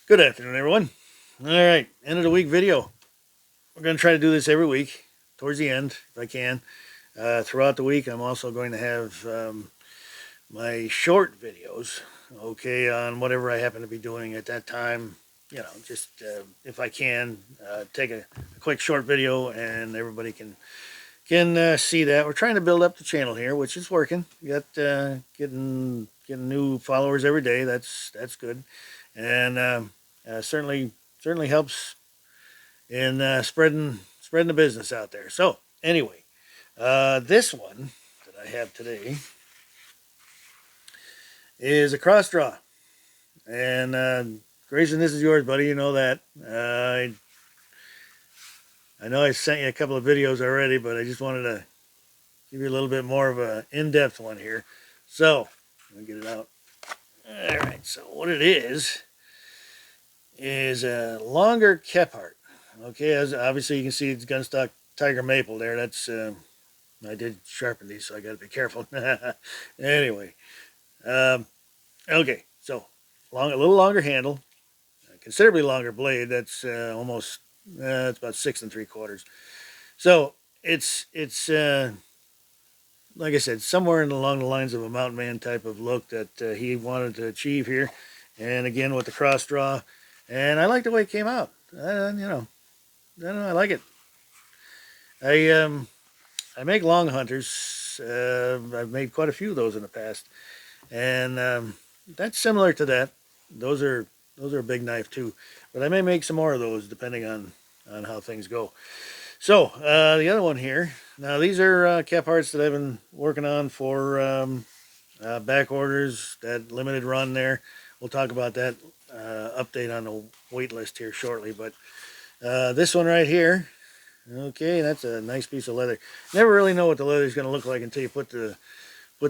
Good afternoon, everyone. All right, end of the week video. We're going to try to do this every week, towards the end, if I can. Throughout the week, I'm also going to have my short videos, okay, on whatever I happen to be doing at that time. You know, just if I can, take a quick short video, and everybody can see that. We're trying to build up the channel here, which is working. We got getting new followers every day. That's good, and certainly helps in spreading the business out there. So anyway, this one that I have today is a cross draw, and Grayson, this is yours, buddy. You know that. I know I sent you a couple of videos already, but I just wanted to give you a little bit more of a in-depth one here. So let me get it out. All right. So what it is a longer Kephart. Okay, as obviously you can see it's gunstock tiger maple there. That's I did sharpen these, so I got to be careful. Anyway, okay, so a little longer handle, considerably longer blade. That's almost it's about 6 3/4. So it's like I said, somewhere along the lines of a mountain man type of look that he wanted to achieve here, and again with the cross draw, and I like the way it came out. I don't know, I like it. I make long hunters. I've made quite a few of those in the past, and that's similar to that. Those are a big knife too, but I may make some more of those depending on how things go. So the other one here. Now these are Kepharts that I've been working on for back orders. That limited run there. We'll talk about that update on the wait list here shortly. But this one right here. Okay, that's a nice piece of leather. Never really know what the leather is going to look like until you put the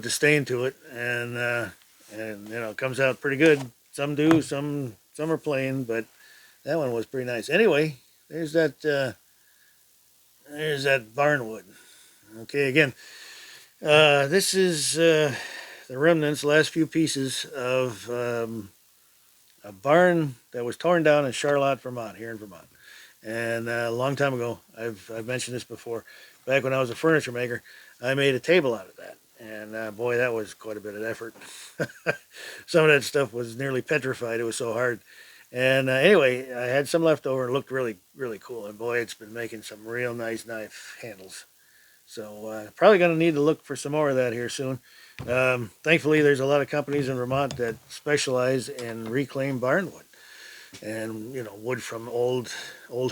stain to it, and it comes out pretty good. Some do, some are plain, but that one was pretty nice. Anyway, there's that barnwood. Okay, again, this is the remnants, last few pieces of a barn that was torn down in Charlotte, Vermont, here in Vermont. And a long time ago, I've mentioned this before, back when I was a furniture maker, I made a table out of that. And boy, that was quite a bit of effort. Some of that stuff was nearly petrified. It was so hard. And anyway, I had some left over and looked really, really cool. And boy, it's been making some real nice knife handles. So probably going to need to look for some more of that here soon. Thankfully, there's a lot of companies in Vermont that specialize in reclaimed barnwood and wood from old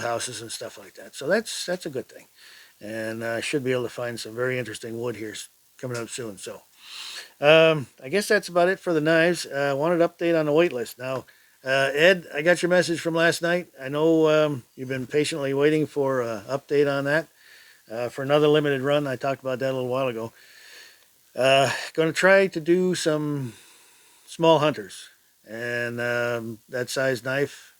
houses and stuff like that. So that's a good thing, and I should be able to find some very interesting wood here coming up soon. So I guess that's about it for the knives. I wanted to update on the wait list. Now, Ed, I got your message from last night. I know you've been patiently waiting for an update on that for another limited run. I talked about that a little while ago. Going to try to do some small hunters and that size knife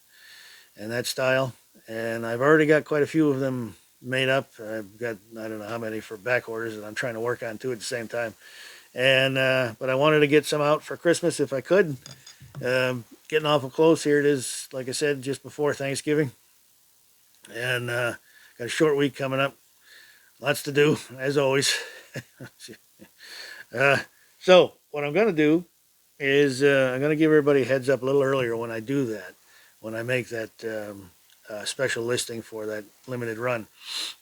and that style, and I've already got quite a few of them made up. I've got I don't know how many for back orders that I'm trying to work on too at the same time, and but I wanted to get some out for Christmas if I could. Getting awful close here. It is, like I said, just before Thanksgiving, and got a short week coming up. Lots to do as always. So what I'm going to do is I'm going to give everybody a heads up a little earlier when I do that, when I make that special listing for that limited run.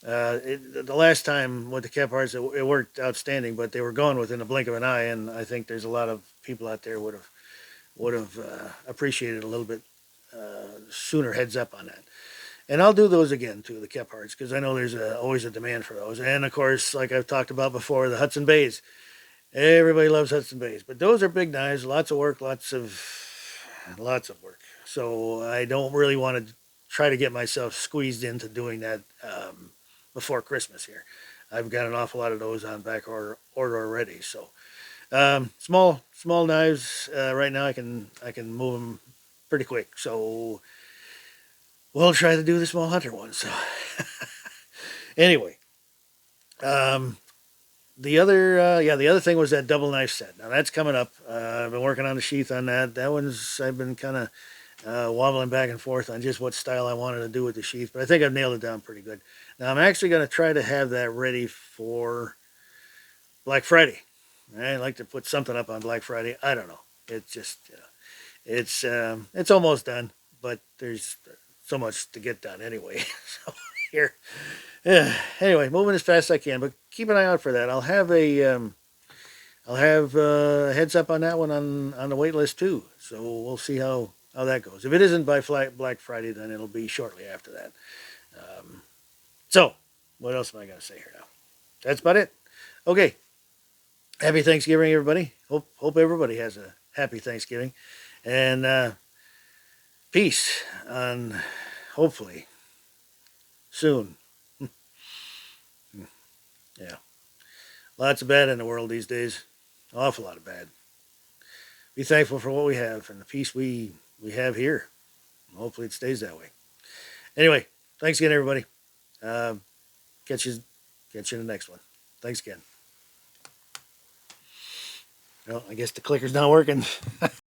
The last time with the Kepharts, it worked outstanding, but they were gone within a blink of an eye, and I think there's a lot of people out there would have appreciated a little bit sooner heads up on that. And I'll do those again too, the Kepharts, because I know there's always a demand for those. And of course, like I've talked about before, the Hudson Bays. Everybody loves Hudson Bays, but those are big knives, lots of work, lots of work. So I don't really want to try to get myself squeezed into doing that before Christmas here. I've got an awful lot of those on back order already. So small knives right now I can move them pretty quick. So we'll try to do the small hunter one. So anyway. The other thing was that double knife set. Now that's coming up. I've been working on the sheath on that. That one's I've been kind of wobbling back and forth on just what style I wanted to do with the sheath, but I think I've nailed it down pretty good. Now I'm actually going to try to have that ready for Black Friday. I'd like to put something up on Black Friday. I don't know. It's just, it's almost done, but there's so much to get done anyway. So here, anyway, moving as fast as I can, but keep an eye out for that. I'll have a heads up on that one on the wait list too. So we'll see how that goes. If it isn't by Black Friday, then it'll be shortly after that. So what else am I going to say here now? That's about it. Okay. Happy Thanksgiving, everybody. Hope everybody has a happy Thanksgiving, and peace on hopefully soon. Yeah, lots of bad in the world these days. An awful lot of bad. Be thankful for what we have and the peace we have here. Hopefully it stays that way. Anyway, thanks again, everybody. Catch you in the next one. Thanks again. Well, I guess the clicker's not working.